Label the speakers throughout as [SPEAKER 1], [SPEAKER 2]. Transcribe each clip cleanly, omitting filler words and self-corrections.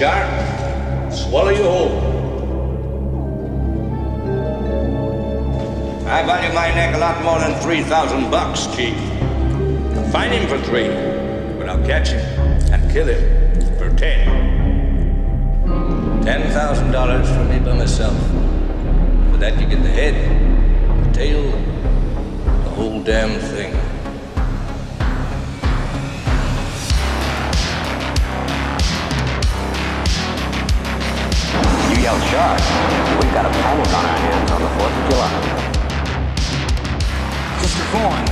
[SPEAKER 1] shark, swallow you whole. I value my neck a lot more than $3,000, Chief. Find him for 3, but I'll catch him and kill him for 10. $10,000 for me by myself. For that you get the head, the tail, the whole damn thing.
[SPEAKER 2] You yelled shark. We've got a panic on our hands on the 4th of July.
[SPEAKER 3] Mr. Vaughn,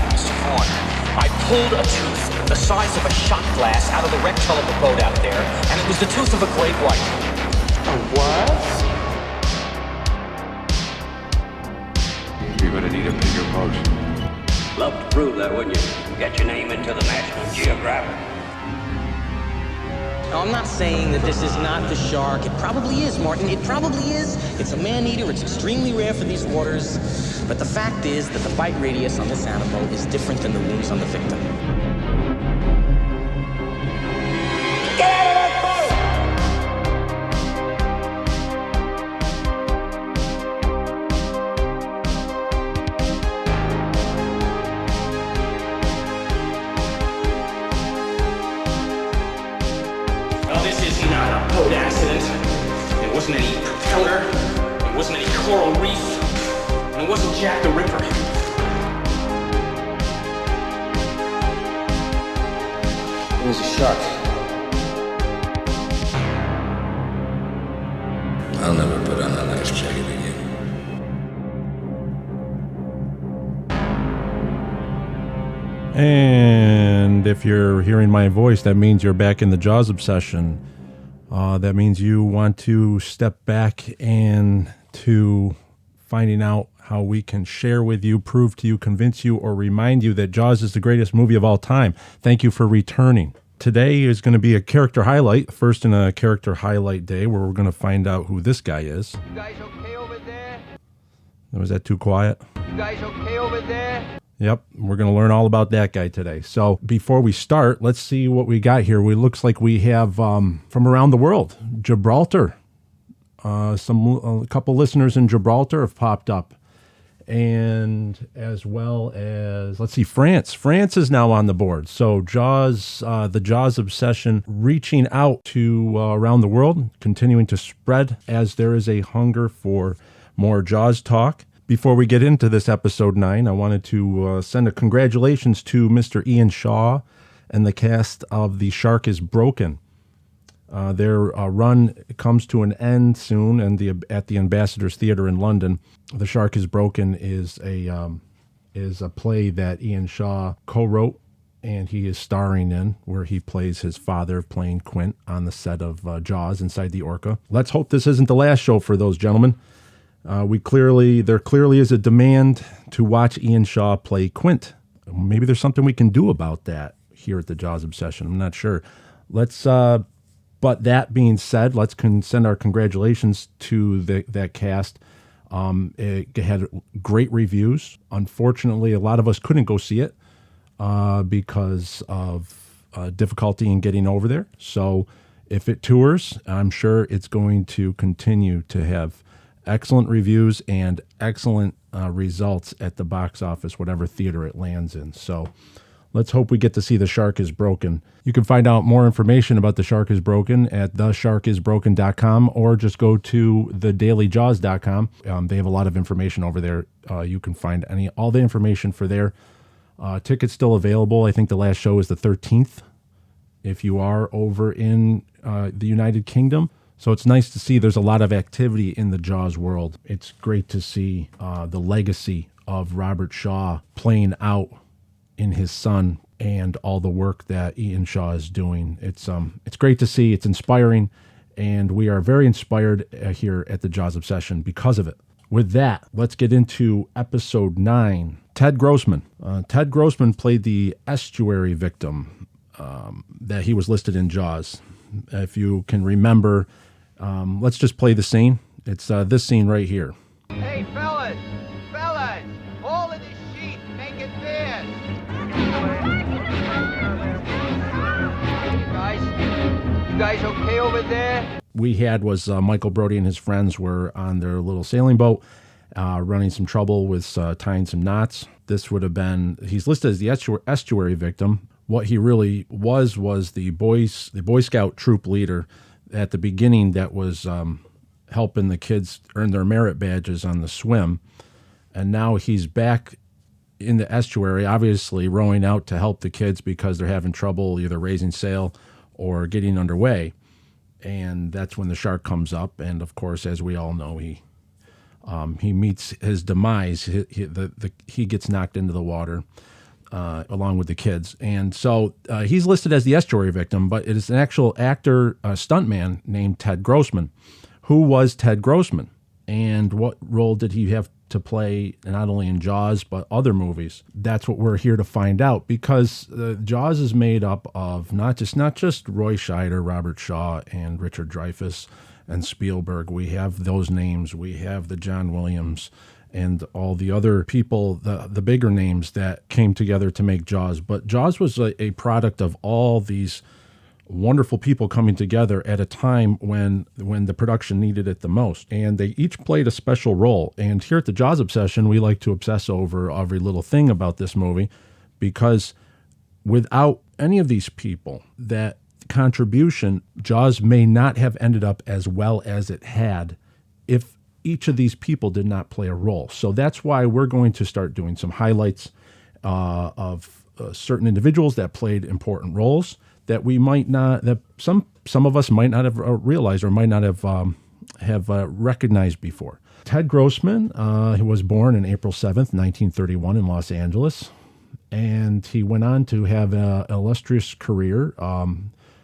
[SPEAKER 3] I pulled a tooth the size of a shot glass out of the wreck hull of the boat out there, and it was the tooth of a great white.
[SPEAKER 2] A what?
[SPEAKER 4] You're gonna need a bigger boat.
[SPEAKER 2] Love to prove that, wouldn't you? Get your name into the National Geographic.
[SPEAKER 5] No, I'm not saying that this is not the shark. It probably is, Martin. It probably is. It's a man-eater. It's extremely rare for these waters. But the fact is that the bite radius on this animal is different than the wounds on the victim.
[SPEAKER 2] Get out of that
[SPEAKER 5] Well, this is not a boat accident. There wasn't any propeller. There wasn't any coral reef. And it wasn't Jack the Ripper. It was a shark.
[SPEAKER 1] I'll never put on a nice jacket again.
[SPEAKER 6] And if you're hearing my voice, that means you're back in the Jaws obsession. That means you want to step back and to finding out how we can share with you, prove to you, convince you, or remind you that Jaws is the greatest movie of all time. Thank you for returning. Today is going to be a character highlight, first in a character highlight day, where we're going to find out who this guy is.
[SPEAKER 7] You guys okay over there?
[SPEAKER 6] Was that too quiet?
[SPEAKER 7] You guys okay over there?
[SPEAKER 6] Yep, we're going to learn all about that guy today. So before we start, let's see what we got here. We looks like we have from around the world, Gibraltar. A couple listeners in Gibraltar have popped up, and as well as, let's see, France. France is now on the board. So Jaws, the Jaws obsession, reaching out to around the world, continuing to spread as there is a hunger for more Jaws talk. Before we get into this episode 9, I wanted to send a congratulations to Mr. Ian Shaw and the cast of The Shark is Broken. Their run comes to an end soon, and at the Ambassadors Theatre in London. The Shark is Broken is a play that Ian Shaw co-wrote, and he is starring in, where he plays his father playing Quint on the set of Jaws inside the Orca. Let's hope this isn't the last show for those gentlemen. There clearly is a demand to watch Ian Shaw play Quint. Maybe there's something we can do about that here at the Jaws Obsession. I'm not sure. But that being said, let's send our congratulations to that cast. It had great reviews. Unfortunately, a lot of us couldn't go see it because of difficulty in getting over there. So if it tours, I'm sure it's going to continue to have excellent reviews and excellent results at the box office, whatever theater it lands in. So let's hope we get to see The Shark is Broken. You can find out more information about The Shark is Broken at thesharkisbroken.com, or just go to thedailyjaws.com. They have a lot of information over there. You can find all the information for there. Tickets still available. I think the last show is the 13th if you are over in the United Kingdom. So it's nice to see there's a lot of activity in the Jaws world. It's great to see the legacy of Robert Shaw playing out in his son and all the work that Ian Shaw is doing. It's great to see. It's inspiring, and we are very inspired here at the Jaws Obsession because of it. With that, let's get into episode 9. Ted Grossman. Ted Grossman played the estuary victim that he was listed in Jaws. If you can remember, let's just play the scene. It's this scene right here.
[SPEAKER 7] Hey, fellas, all of this sheet, make it fast. You guys okay over there?
[SPEAKER 6] we had was Michael Brody and his friends were on their little sailing boat, running some trouble with tying some knots. This would have been, he's listed as the estuary victim. What he really was the Boy Scout troop leader at the beginning that was helping the kids earn their merit badges on the swim. And now he's back in the estuary, obviously rowing out to help the kids because they're having trouble either raising sail or getting underway. And that's when the shark comes up. And of course, as we all know, he meets his demise. He gets knocked into the water along with the kids. And so he's listed as the estuary victim, but it is an actual actor, stuntman named Ted Grossman. Who was Ted Grossman? And what role did he have to play not only in Jaws, but other movies? That's what we're here to find out, because Jaws is made up of not just Roy Scheider, Robert Shaw, and Richard Dreyfuss and Spielberg. We have those names. We have the John Williams and all the other people, the bigger names that came together to make Jaws. But Jaws was a product of all these wonderful people coming together at a time when the production needed it the most. And they each played a special role. And here at the Jaws Obsession, we like to obsess over every little thing about this movie, because without any of these people, that contribution, Jaws may not have ended up as well as it had if each of these people did not play a role. So that's why we're going to start doing some highlights of certain individuals that played important roles that we might not, that some of us might not have realized or might not have recognized before. Ted Grossman, he was born on April 7th, 1931 in Los Angeles, and he went on to have an illustrious career.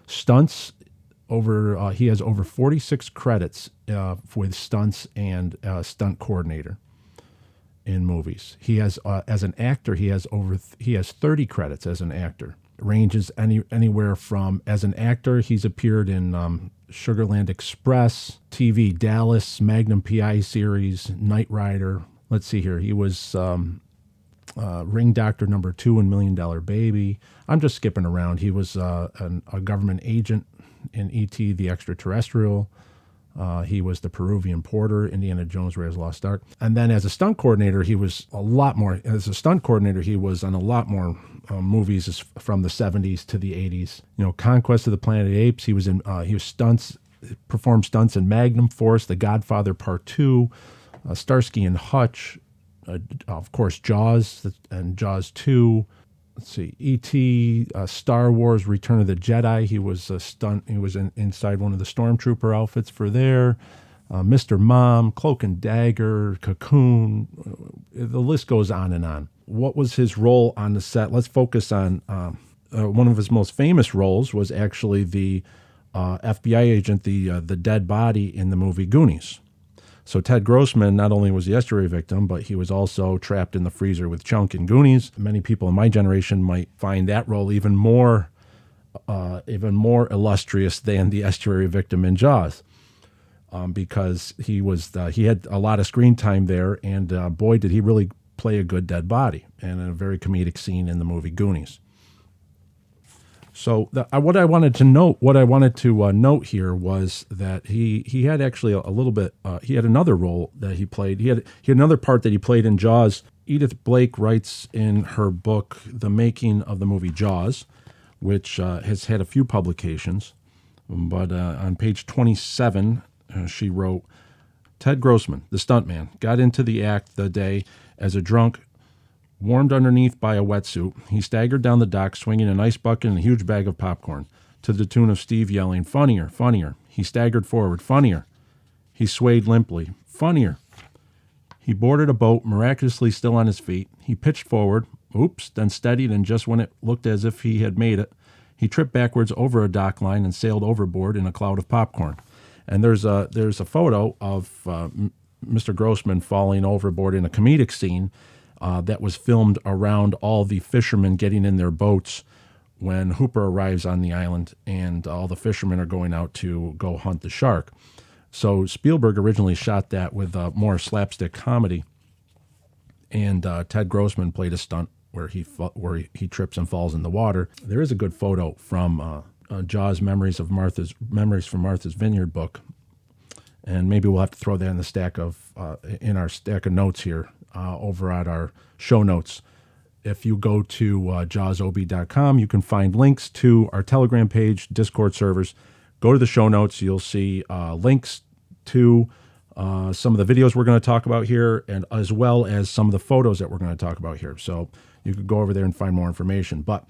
[SPEAKER 6] Stunts, he has over 46 credits with stunts and stunt coordinator in movies. He has, as an actor, he has 30 credits as an actor. Ranges anywhere from, as an actor, he's appeared in Sugarland Express, TV Dallas, Magnum PI series, Knight Rider. Let's see here. He was Ring Doctor number 2 in $1 Million Baby. I'm just skipping around. He was a government agent in E.T. the Extraterrestrial. He was the Peruvian porter, Indiana Jones, Raiders of the Lost Ark. And then as a stunt coordinator, he was a lot more. As a stunt coordinator, he was on a lot more movies from the 70s to the 80s. Conquest of the Planet of the Apes. He was stunts, performed stunts in Magnum Force, The Godfather Part 2, Starsky and Hutch, of course, Jaws and Jaws 2. Let's see, E.T., Star Wars, Return of the Jedi. He was a stunt. He was inside one of the Stormtrooper outfits for there. Mr. Mom, Cloak and Dagger, Cocoon. The list goes on and on. What was his role on the set? Let's focus on one of his most famous roles was actually the FBI agent, the dead body in the movie Goonies. So Ted Grossman not only was the estuary victim, but he was also trapped in the freezer with Chunk in Goonies. Many people in my generation might find that role even more illustrious than the estuary victim in Jaws, because he had a lot of screen time there, and boy, did he really play a good dead body, and a very comedic scene in the movie Goonies. So what I wanted to note here was that he had actually a little bit. He had another role that he played. He had another part that he played in Jaws. Edith Blake writes in her book The Making of the Movie Jaws, which has had a few publications, but on page 27 she wrote, Ted Grossman, the stuntman, got into the act the day as a drunk. Warmed underneath by a wetsuit, he staggered down the dock swinging an ice bucket and a huge bag of popcorn, to the tune of Steve yelling, "Funnier, funnier." He staggered forward, "Funnier." He swayed limply, "Funnier." He boarded a boat, miraculously still on his feet. He pitched forward, oops, then steadied, and just when it looked as if he had made it, he tripped backwards over a dock line and sailed overboard in a cloud of popcorn. And there's a photo of Mr. Grossman falling overboard in a comedic scene that was filmed around all the fishermen getting in their boats when Hooper arrives on the island, and all the fishermen are going out to go hunt the shark. So Spielberg originally shot that with more slapstick comedy, and Ted Grossman played a stunt where he trips and falls in the water. There is a good photo from Jaws Memories from Martha's Vineyard book. And maybe we'll have to throw that in the stack of in our stack of notes here over at our show notes. If you go to jawsob.com, you can find links to our Telegram page, Discord servers. Go to the show notes. You'll see links to some of the videos we're going to talk about here, and as well as some of the photos that we're going to talk about here. So you could go over there and find more information. But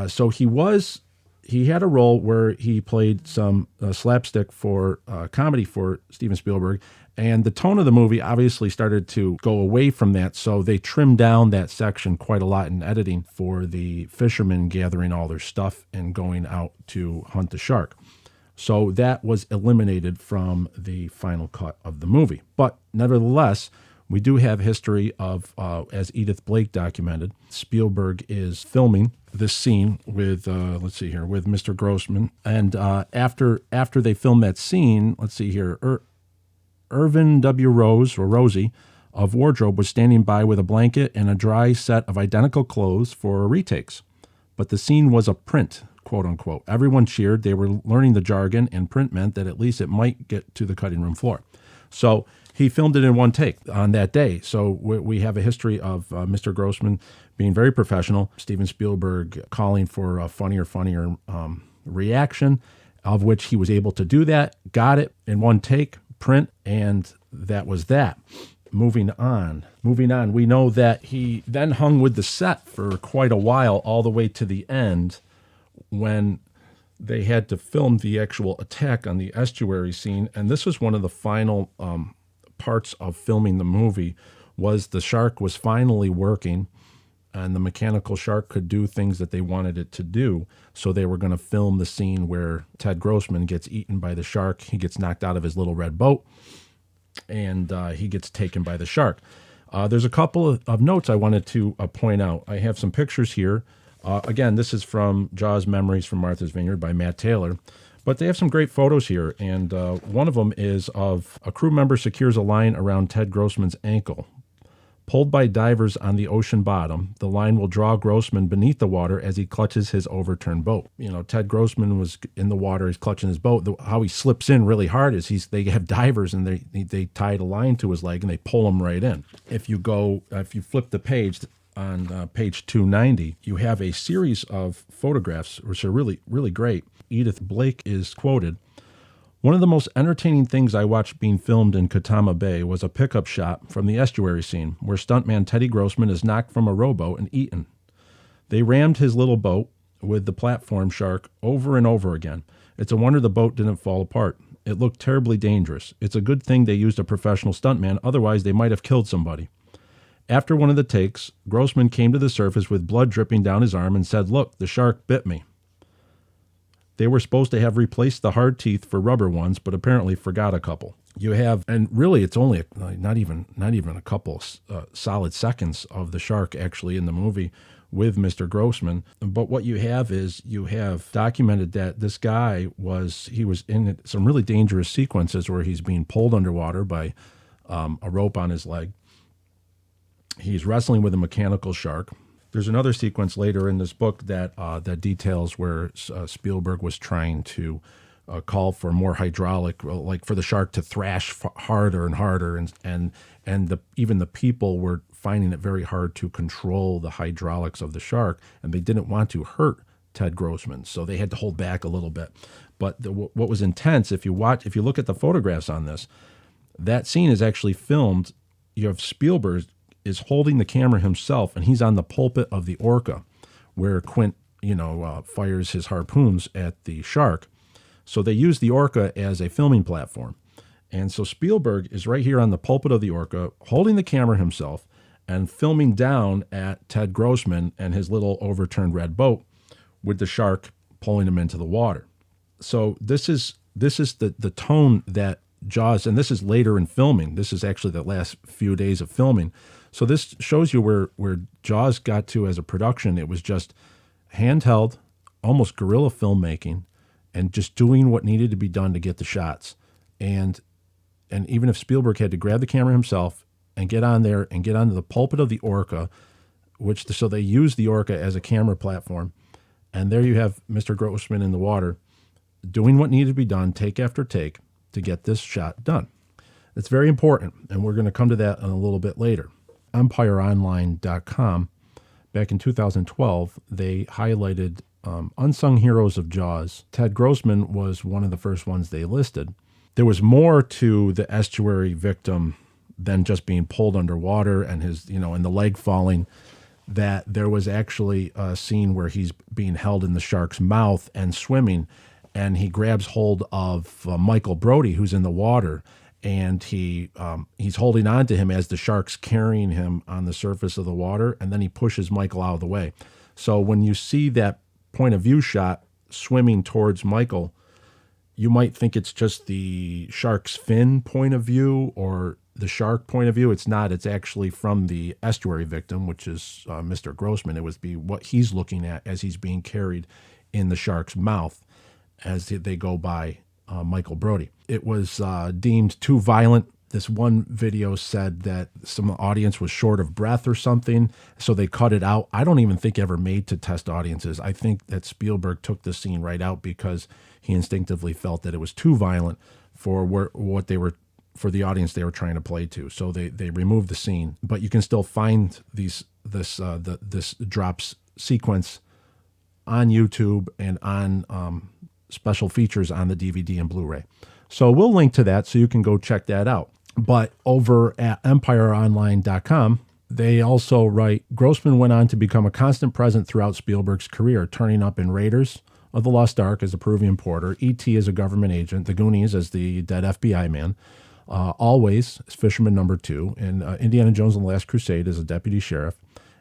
[SPEAKER 6] so he had a role where he played some slapstick for comedy for Steven Spielberg, and the tone of the movie obviously started to go away from that, so they trimmed down that section quite a lot in editing for the fishermen gathering all their stuff and going out to hunt the shark. So that was eliminated from the final cut of the movie. But nevertheless, we do have history of, as Edith Blake documented, Spielberg is filming this scene with, with Mr. Grossman. And after they filmed that scene, let's see here, Irvin W. Rosie of Wardrobe was standing by with a blanket and a dry set of identical clothes for retakes. But the scene was a print, quote unquote. Everyone cheered. They were learning the jargon, and print meant that at least it might get to the cutting room floor. So he filmed it in one take on that day. So we have a history of Mr. Grossman being very professional, Steven Spielberg calling for a funnier reaction, of which he was able to do that, got it in one take, print, and that was that. Moving on, we know that he then hung with the set for quite a while, all the way to the end, when they had to film the actual attack on the estuary scene. And this was one of the final parts of filming the movie, was the shark was finally working, and the mechanical shark could do things that they wanted it to do. So they were going to film the scene where Ted Grossman gets eaten by the shark. He gets knocked out of his little red boat, and he gets taken by the shark. There's a couple of notes I wanted to point out. I have some pictures here. Again, this is from Jaws Memories from Martha's Vineyard by Matt Taylor. But they have some great photos here, and one of them is of a crew member secures a line around Ted Grossman's ankle. Pulled by divers on the ocean bottom, the line will draw Grossman beneath the water as he clutches his overturned boat. You know, Ted Grossman was in the water, he's clutching his boat. How he slips in really hard is they have divers, and they tied a line to his leg and they pull him right in. If you flip the page on page 290, you have a series of photographs which are really, really great. Edith Blake is quoted, "One of the most entertaining things I watched being filmed in Katama Bay was a pickup shot from the estuary scene where stuntman Teddy Grossman is knocked from a rowboat and eaten. They rammed his little boat with the platform shark over and over again. It's a wonder the boat didn't fall apart. It looked terribly dangerous. It's a good thing they used a professional stuntman, otherwise they might have killed somebody. After one of the takes, Grossman came to the surface with blood dripping down his arm and said, 'Look, the shark bit me.' They were supposed to have replaced the hard teeth for rubber ones, but apparently forgot a couple." You have, and really it's only not even a couple solid seconds of the shark actually in the movie with Mr. Grossman. But what you have is you have documented that this guy was in some really dangerous sequences where he's being pulled underwater by a rope on his leg. He's wrestling with a mechanical shark. There's another sequence later in this book that details where Spielberg was trying to call for more hydraulic, like for the shark to thrash harder and harder, and even the people were finding it very hard to control the hydraulics of the shark, and they didn't want to hurt Ted Grossman, so they had to hold back a little bit. But what was intense, if you look at the photographs on this, that scene is actually filmed. You have Spielberg is holding the camera himself, and he's on the pulpit of the Orca, where Quint, fires his harpoons at the shark. So they use the Orca as a filming platform. And so Spielberg is right here on the pulpit of the Orca, holding the camera himself and filming down at Ted Grossman and his little overturned red boat with the shark pulling him into the water. So this is the tone that Jaws, and this is later in filming. This is actually the last few days of filming. So this shows you where Jaws got to as a production. It was just handheld, almost guerrilla filmmaking, and just doing what needed to be done to get the shots. And even if Spielberg had to grab the camera himself and get on there and get onto the pulpit of the Orca, so they used the Orca as a camera platform, And there you have Mr. Grossman in the water doing what needed to be done, take after take, to get this shot done. It's very important, and we're going to come to that in a little bit later. EmpireOnline.com, back in 2012, they highlighted unsung heroes of Jaws. Ted Grossman was one of the first ones they listed. There was more to the estuary victim than just being pulled underwater and his, and the leg falling. That there was actually a scene where he's being held in the shark's mouth and swimming, and he grabs hold of Michael Brody, who's in the water, and he's holding on to him as the shark's carrying him on the surface of the water, and then he pushes Michael out of the way. So when you see that point of view shot swimming towards Michael, you might think it's just the shark's fin point of view or the shark point of view. It's not. It's actually from the estuary victim, which is Mr. Grossman. It would be what he's looking at as he's being carried in the shark's mouth as they go by Michael Brody. It was deemed too violent. This one video said that some audience was short of breath or something, so they cut it out. I don't even think it ever made to test audiences. I think that Spielberg took the scene right out because he instinctively felt that it was too violent for for the audience they were trying to play to. So they removed the scene, but you can still find this drops sequence on YouTube and on special features on the DVD and Blu-ray. So we'll link to that so you can go check that out. But over at EmpireOnline.com, they also write, Grossman went on to become a constant presence throughout Spielberg's career, turning up in Raiders of the Lost Ark as a Peruvian porter, E.T. as a government agent, The Goonies as the dead FBI man, Always as Fisherman Number 2, and Indiana Jones and the Last Crusade as a deputy sheriff,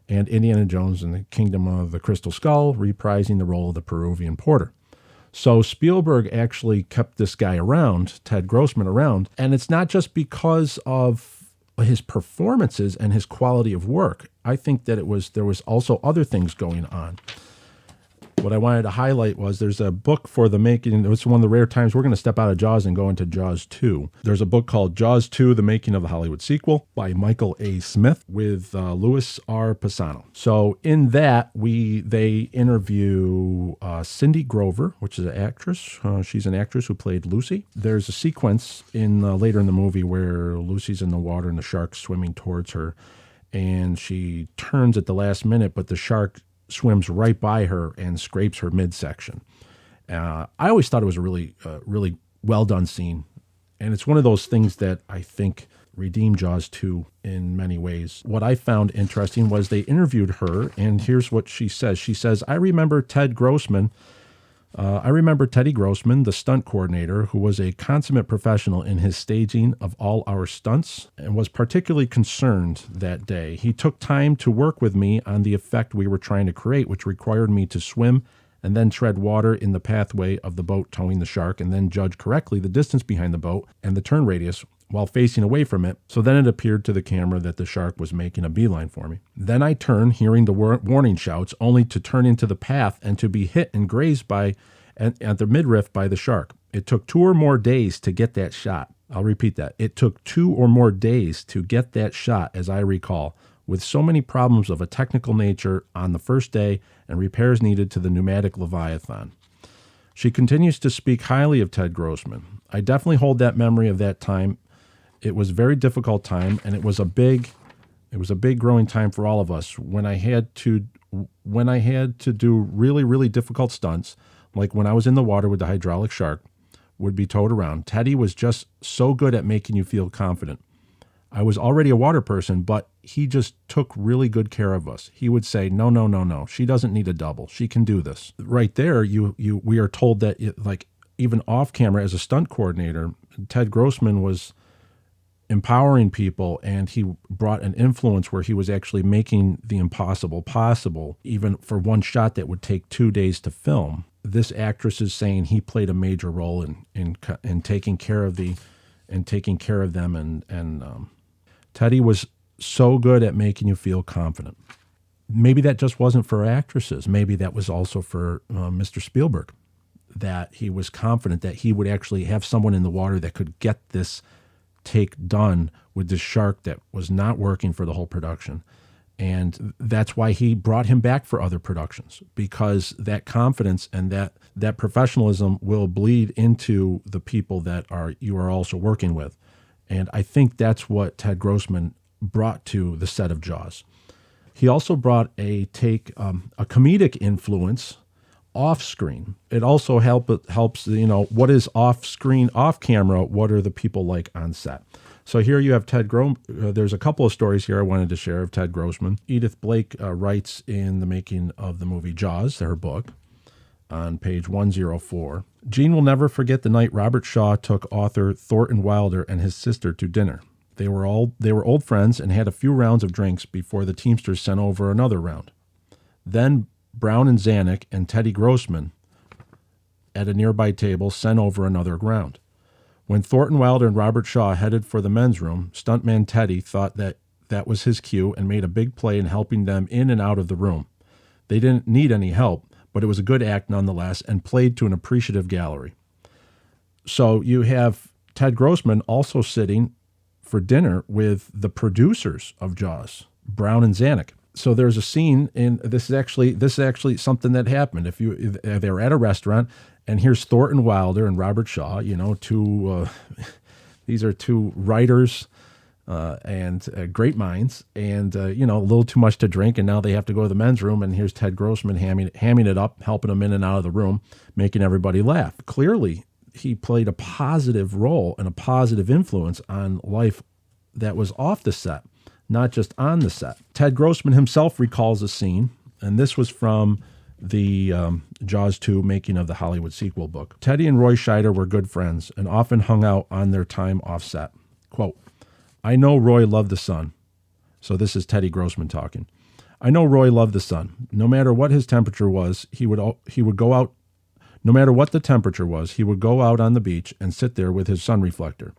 [SPEAKER 6] and Indiana Jones and the Kingdom of the Crystal Skull, reprising the role of the Peruvian porter. So Spielberg actually kept this guy around, Ted Grossman, around, and it's not just because of his performances and his quality of work. I think that there was also other things going on. What I wanted to highlight was there's a book for the making. It's one of the rare times we're going to step out of Jaws and go into Jaws 2. There's a book called Jaws 2, The Making of the Hollywood Sequel by Michael A. Smith with Louis R. Pisano. So in that, they interview Cindy Grover, which is an actress. She's an actress who played Lucy. There's a sequence later in the movie where Lucy's in the water and the shark's swimming towards her, and she turns at the last minute, but the shark swims right by her and scrapes her midsection. I always thought it was a really well done scene, and it's one of those things that I think redeemed Jaws 2 in many ways. What I found interesting was they interviewed her, and here's what she says. She says, I remember Teddy Grossman, the stunt coordinator, who was a consummate professional in his staging of all our stunts and was particularly concerned that day. He took time to work with me on the effect we were trying to create, which required me to swim and then tread water in the pathway of the boat towing the shark and then judge correctly the distance behind the boat and the turn radius while facing away from it. So then it appeared to the camera that the shark was making a beeline for me. Then I turned, hearing the warning shouts, only to turn into the path and to be hit and grazed at the midriff by the shark. It took 2 or more days to get that shot. I'll repeat that. It took 2 or more days to get that shot, as I recall, with so many problems of a technical nature on the first day and repairs needed to the pneumatic Leviathan. She continues to speak highly of Ted Grossman. I definitely hold that memory of that time. It was a very difficult time, and it was a big growing time for all of us when I had to do really, really difficult stunts, like when I was in the water with the hydraulic shark, would be towed around. Teddy was just so good at making you feel confident. I was already a water person, but he just took really good care of us. He would say, no, she doesn't need a double. She can do this. Right there, we are told that even off camera as a stunt coordinator, Ted Grossman was empowering people, and he brought an influence where he was actually making the impossible possible, even for one shot that would take 2 days to film. This actress is saying he played a major role in taking care of them, and Teddy was so good at making you feel confident. Maybe that just wasn't for actresses. Maybe that was also for Mr. Spielberg, that he was confident that he would actually have someone in the water that could get this take done with this shark that was not working for the whole production, And that's why he brought him back for other productions, because that confidence and that professionalism will bleed into the people that you are also working with. And I think that's what Ted Grossman brought to the set of Jaws. He also brought a comedic influence off screen. It also helps, what is off screen, off camera, what are the people like on set? So here you have there's a couple of stories here I wanted to share of Ted Grossman. Edith Blake writes in the making of the movie Jaws, her book, on page 104. Gene will never forget the night Robert Shaw took author Thornton Wilder and his sister to dinner. They were old friends and had a few rounds of drinks before the Teamsters sent over another round. Then Brown and Zanuck and Teddy Grossman at a nearby table sent over another round. When Thornton Wilder and Robert Shaw headed for the men's room, stuntman Teddy thought that was his cue and made a big play in helping them in and out of the room. They didn't need any help, but it was a good act nonetheless and played to an appreciative gallery. So you have Ted Grossman also sitting for dinner with the producers of Jaws, Brown and Zanuck. So there's a scene in this is actually something that happened. They were at a restaurant, and here's Thornton Wilder and Robert Shaw. These are two writers and great minds, and a little too much to drink, and now they have to go to the men's room. And here's Ted Grossman hamming it up, helping them in and out of the room, making everybody laugh. Clearly, he played a positive role and a positive influence on life that was off the set, not just on the set. Ted Grossman himself recalls a scene, and this was from the Jaws 2 making of the Hollywood sequel book. Teddy and Roy Scheider were good friends and often hung out on their time off set. Quote, I know Roy loved the sun. So this is Teddy Grossman talking. I know Roy loved the sun. No matter what his temperature was, he would go out. No matter what the temperature was, he would go out on the beach and sit there with his sun reflector.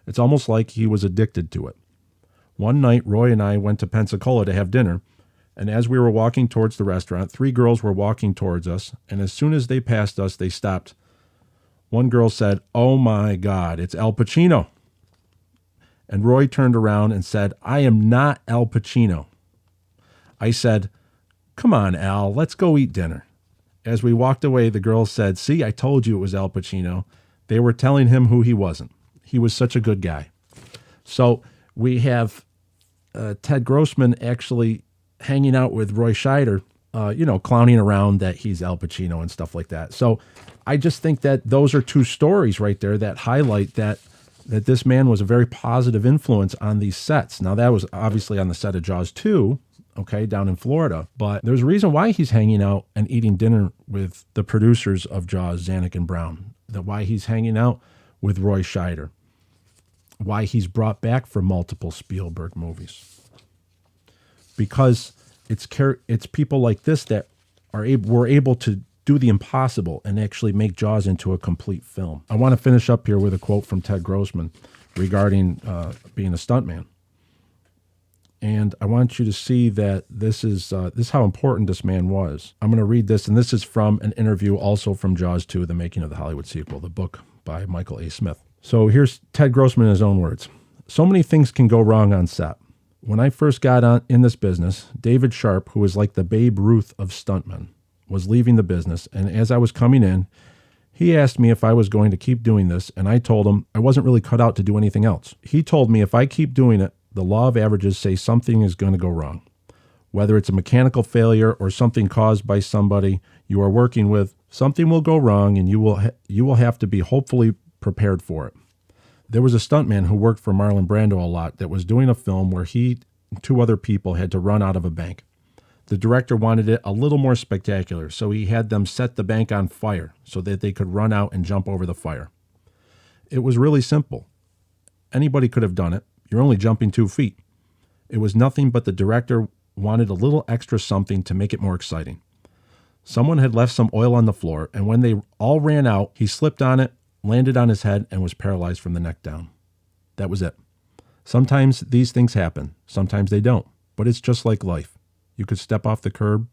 [SPEAKER 6] It's almost like he was addicted to it. One night, Roy and I went to Pensacola to have dinner, and as we were walking towards the restaurant, 3 girls were walking towards us, and as soon as they passed us, they stopped. One girl said, "Oh my God, it's Al Pacino." And Roy turned around and said, "I am not Al Pacino." I said, "Come on, Al, let's go eat dinner." As we walked away, the girls said, "See, I told you it was Al Pacino." They were telling him who he wasn't. He was such a good guy. So we have Ted Grossman actually hanging out with Roy Scheider, clowning around that he's Al Pacino and stuff like that. So I just think that those are 2 stories right there that highlight that this man was a very positive influence on these sets. Now, that was obviously on the set of Jaws 2, okay, down in Florida. But there's a reason why he's hanging out and eating dinner with the producers of Jaws, Zanuck and Brown, why he's hanging out with Roy Scheider, why he's brought back for multiple Spielberg movies. Because it's people like this that were able to do the impossible and actually make Jaws into a complete film. I want to finish up here with a quote from Ted Grossman regarding being a stuntman. And I want you to see that this is how important this man was. I'm going to read this, and this is from an interview also from Jaws 2, the making of the Hollywood sequel, the book by Michael A. Smith. So here's Ted Grossman in his own words. So many things can go wrong on set. When I first got in this business, David Sharp, who was like the Babe Ruth of stuntmen, was leaving the business, and as I was coming in, he asked me if I was going to keep doing this, and I told him I wasn't really cut out to do anything else. He told me if I keep doing it, the law of averages say something is going to go wrong. Whether it's a mechanical failure or something caused by somebody you are working with, something will go wrong, and you will have to be hopefully prepared for it. There was a stuntman who worked for Marlon Brando a lot that was doing a film where he and 2 other people had to run out of a bank. The director wanted it a little more spectacular, so he had them set the bank on fire so that they could run out and jump over the fire. It was really simple. Anybody could have done it. You're only jumping 2 feet. It was nothing, but the director wanted a little extra something to make it more exciting. Someone had left some oil on the floor, and when they all ran out, he slipped on it, landed on his head, and was paralyzed from the neck down. That was it. Sometimes these things happen. Sometimes they don't. But it's just like life. You could step off the curb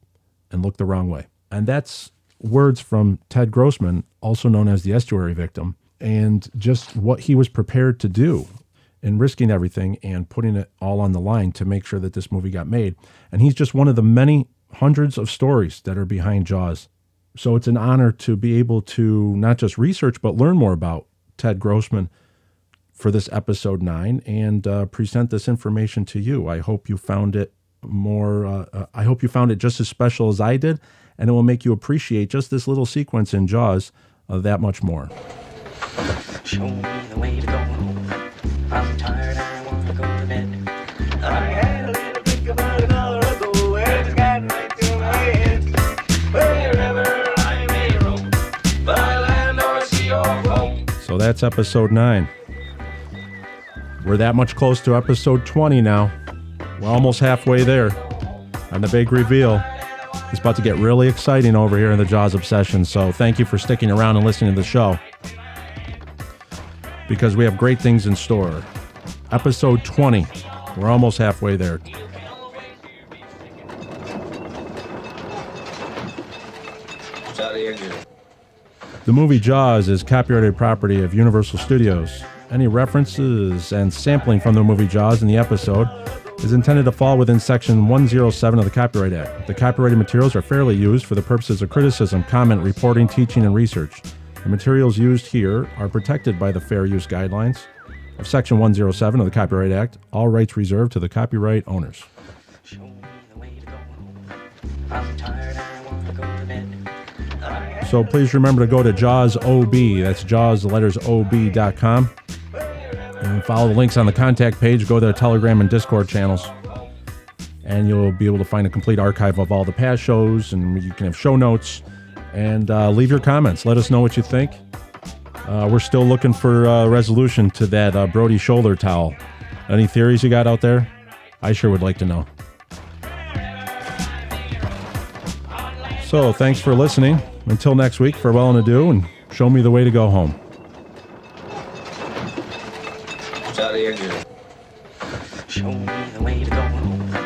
[SPEAKER 6] and look the wrong way. And that's words from Ted Grossman, also known as the estuary victim, and just what he was prepared to do in risking everything and putting it all on the line to make sure that this movie got made. And he's just one of the many hundreds of stories that are behind Jaws. So it's an honor to be able to not just research, but learn more about Ted Grossman for this episode 9 and present this information to you. I hope you found it I hope you found it just as special as I did, and it will make you appreciate just this little sequence in Jaws that much more.
[SPEAKER 2] Show me the way to go home. I'm tired, I want to go to bed. I had a little think about an hour ago, and it's gotten right to my head. Wherever I may roam, by land or sea or home.
[SPEAKER 6] So that's episode 9. We're that much close to episode 20 now. We're almost halfway there. And the big reveal is about to get really exciting over here in the Jaws Obsession. So thank you for sticking around and listening to the show, because we have great things in store. Episode 20. We're almost halfway there. The movie Jaws is copyrighted property of Universal Studios. Any references and sampling from the movie Jaws in the episode is intended to fall within Section 107 of the Copyright Act. The copyrighted materials are fairly used for the purposes of criticism, comment, reporting, teaching, and research. The materials used here are protected by the fair use guidelines of Section 107 of the Copyright Act. All rights reserved to the copyright owners.
[SPEAKER 2] Show me the way to go home. I'm tired, I want to go to bed.
[SPEAKER 6] So please remember to go to Jaws OB, that's Jaws, the letters OB.com, and follow the links on the contact page. Go to their Telegram and Discord channels, and you'll be able to find a complete archive of all the past shows, and you can have show notes, and leave your comments. Let us know what you think. We're still looking for resolution to that Brody shoulder towel. Any theories you got out there? I sure would like to know. So thanks for listening. Until next week, farewell and adieu, and show me the way to go home.
[SPEAKER 2] Show me the way to go home.